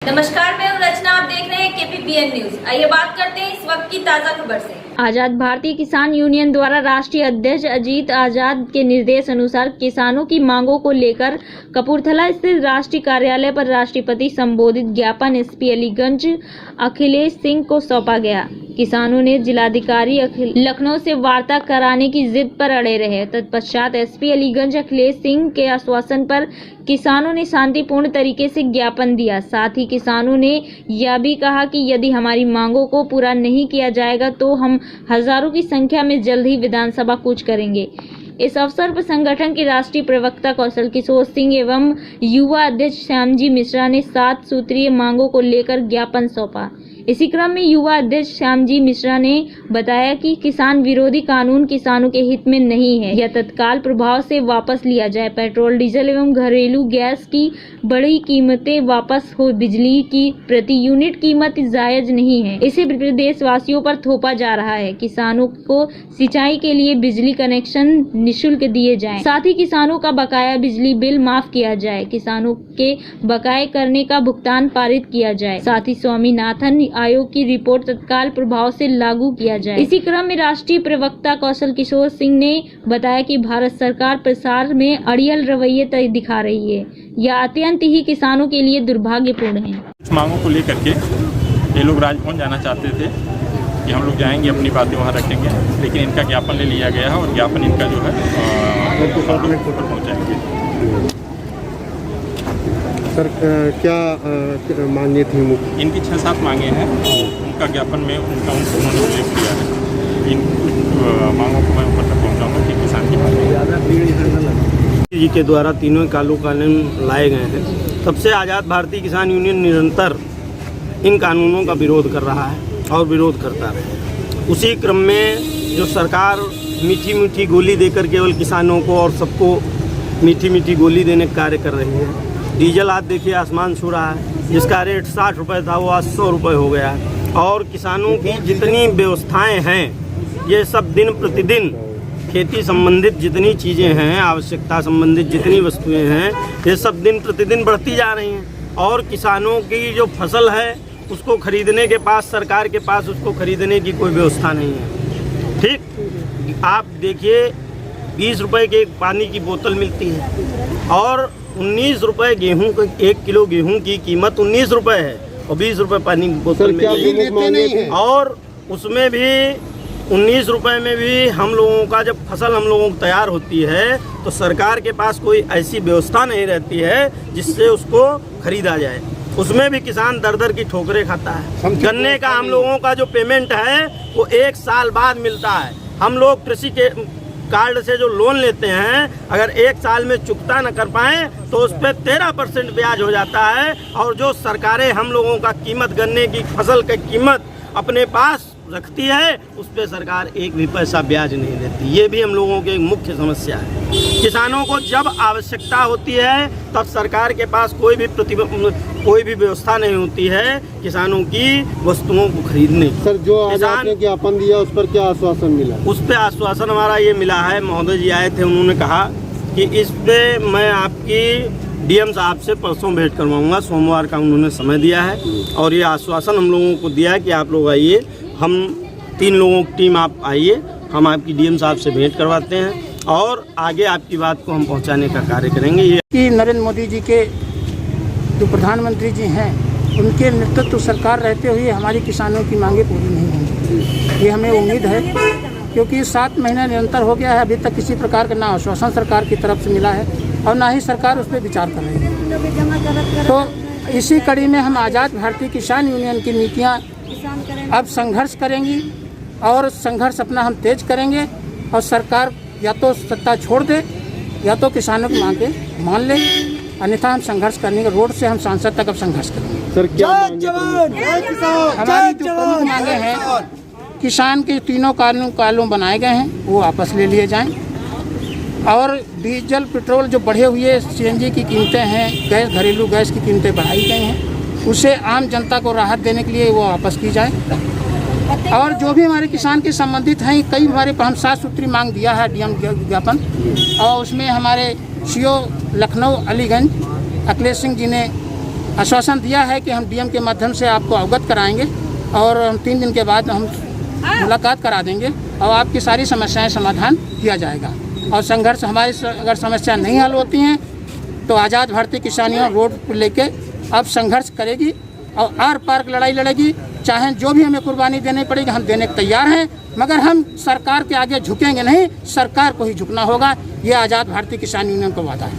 नमस्कार, मैं हूं रचना। आप देख रहे हैं KPBN न्यूज। आइए बात करते हैं इस वक्त की ताजा खबर से। आजाद भारतीय किसान यूनियन द्वारा राष्ट्रीय अध्यक्ष अजीत आजाद के निर्देश अनुसार किसानों की मांगों को लेकर कपूरथला स्थित राष्ट्रीय कार्यालय पर राष्ट्रपति संबोधित ज्ञापन SP अलीगंज अखिलेश सिंह को सौंपा गया। किसानों ने जिलाधिकारी लखनऊ से वार्ता कराने की जिद पर अड़े रहे। तत्पश्चात SP अलीगंज अखिलेश सिंह के आश्वासन पर किसानों ने शांतिपूर्ण तरीके से ज्ञापन दिया। साथ ही किसानों ने यह भी कहा कि यदि हमारी मांगों को पूरा नहीं किया जाएगा तो हम हजारों की संख्या में जल्द ही विधानसभा कूच करेंगे। इस अवसर पर संगठन के राष्ट्रीय प्रवक्ता कौशल किशोर सिंह एवं युवा अध्यक्ष श्यामजी मिश्रा ने 7 सूत्रीय मांगों को लेकर ज्ञापन सौंपा। इसी क्रम में युवा अध्यक्ष श्यामजी मिश्रा ने बताया कि किसान विरोधी कानून किसानों के हित में नहीं है, यह तत्काल प्रभाव से वापस लिया जाए। पेट्रोल, डीजल एवं घरेलू गैस की बड़ी कीमतें वापस हो। बिजली की प्रति यूनिट कीमत जायज नहीं है, इसे प्रदेशवासियों पर थोपा जा रहा है। किसानों को सिंचाई के लिए बिजली कनेक्शन निःशुल्क दिए जाएं। साथ ही किसानों का बकाया बिजली बिल माफ किया जाए। किसानों के बकाये करने का भुगतान पारित किया जाए। साथ ही स्वामीनाथन आयोग की रिपोर्ट तत्काल प्रभाव से लागू किया जाए। इसी क्रम में राष्ट्रीय प्रवक्ता कौशल किशोर सिंह ने बताया कि भारत सरकार प्रसार में अड़ियल रवैये दिखा रही है। यह अत्यंत ही किसानों के लिए दुर्भाग्यपूर्ण है। इस मांगों को लेकर के ये लोग राजभवन जाना चाहते थे कि हम लोग जाएंगे, अपनी बातें वहाँ रखेंगे, लेकिन इनका ज्ञापन ले लिया गया है और ज्ञापन इनका जो है पहुँचाएंगे। सर, क्या मांगे थी मुख्य? इनकी 6-7 मांगे हैं। उनका ज्ञापन में उन्होंने उल्लेख किया है। इन मांगों को मैं ऊपर तक पहुँचाऊँगा कि किसान की मांग जी के द्वारा तीनों कानून लाए गए हैं। तब से आज़ाद भारतीय किसान यूनियन निरंतर इन कानूनों का विरोध कर रहा है और विरोध करता रहे। उसी क्रम में जो सरकार मीठी मीठी गोली देकर केवल किसानों को और सबको मीठी मीठी गोली देने का कार्य कर रही है। डीजल आज देखिए आसमान छू रहा है, जिसका रेट 60 रुपये था वो आज 100 रुपये हो गया है। और किसानों की जितनी व्यवस्थाएं हैं ये सब दिन प्रतिदिन खेती संबंधित जितनी चीज़ें हैं, आवश्यकता संबंधित जितनी वस्तुएं हैं, ये सब दिन प्रतिदिन बढ़ती जा रही हैं। और किसानों की जो फसल है उसको खरीदने के पास, सरकार के पास उसको खरीदने की कोई व्यवस्था नहीं है। ठीक, आप देखिए 20 रुपये के एक पानी की बोतल मिलती है और 19 रुपये गेहूँ का 1 किलो गेहूँ की कीमत 19 रुपये है और 20 रुपये पानी की बोतल में। और उसमें भी 19 रुपये में भी हम लोगों का जब फसल हम लोगों को तैयार होती है तो सरकार के पास कोई ऐसी व्यवस्था नहीं रहती है जिससे उसको खरीदा जाए। उसमें भी किसान दर दर की ठोकरें खाता है। गन्ने का हम लोगों का जो पेमेंट है वो 1 साल बाद मिलता है। हम लोग कृषि के कार्ड से जो लोन लेते हैं, अगर 1 साल में चुकता न कर पाएँ तो उस पर 13% ब्याज हो जाता है। और जो सरकारें हम लोगों का कीमत, गन्ने की फसल की कीमत अपने पास रखती है, उस पर सरकार एक भी पैसा ब्याज नहीं देती। ये भी हम लोगों की एक मुख्य समस्या है। किसानों को जब आवश्यकता होती है तब सरकार के पास कोई भी व्यवस्था नहीं होती है किसानों की वस्तुओं को खरीदने की। सर, जो आज आपने ज्ञापन दिया उस पर क्या आश्वासन मिला? उस पर आश्वासन हमारा ये मिला है, महोदय जी आए थे, उन्होंने कहा कि इस पे मैं आपकी DM साहब से परसों भेंट करवाऊँगा। सोमवार का उन्होंने समय दिया है और ये आश्वासन हम लोगों को दिया है कि आप लोग आइए, हम 3 लोगों की टीम आप आइए, हम आपकी DM साहब से भेंट करवाते हैं और आगे आपकी बात को हम पहुंचाने का कार्य करेंगे। ये कि नरेंद्र मोदी जी के जो प्रधानमंत्री जी हैं उनके नेतृत्व सरकार रहते हुए हमारी किसानों की मांगें पूरी नहीं होंगी, ये हमें उम्मीद है। क्योंकि 7 महीना निरंतर हो गया है, अभी तक किसी प्रकार का ना आश्वासन सरकार की तरफ से मिला है और ना ही सरकार उस पर विचार कर रही है। तो इसी कड़ी में हम आज़ाद भारतीय किसान यूनियन की नीतियाँ अब संघर्ष करेंगी और संघर्ष अपना हम तेज करेंगे और सरकार या तो सत्ता छोड़ दे या तो किसानों की मांगे मान ले, अन्यथा हम संघर्ष करने के रोड से हम सांसद तक अब संघर्ष करेंगे। सर, क्या हमारी जो प्रमुख मांगे हैं, किसान के तीनों कानून बनाए गए हैं वो वापस ले लिए जाएं और डीजल पेट्रोल जो बढ़े हुए CNG की कीमतें हैं, गैस, घरेलू गैस की कीमतें बढ़ाई गई हैं, उसे आम जनता को राहत देने के लिए वो वापस की जाए। और जो भी हमारे किसान के संबंधित हैं, कई हमारे हम 7 सूत्री मांग दिया है DM ज्ञापन, और उसमें हमारे CO लखनऊ अलीगंज अखिलेश सिंह जी ने आश्वासन दिया है कि हम डीएम के माध्यम से आपको अवगत कराएंगे और हम 3 दिन के बाद हम मुलाकात करा देंगे और आपकी सारी समस्याएं समाधान किया जाएगा। और संघर्ष हमारी अगर समस्या नहीं हल होती हैं तो आज़ाद भारतीय किसान यूनियन रोड को लेके अब संघर्ष करेगी और आर पार लड़ाई लड़ेगी। चाहे जो भी हमें कुर्बानी देनी पड़ेगी हम देने को तैयार हैं, मगर हम सरकार के आगे झुकेंगे नहीं, सरकार को ही झुकना होगा। ये आज़ाद भारतीय किसान यूनियन का वादा है।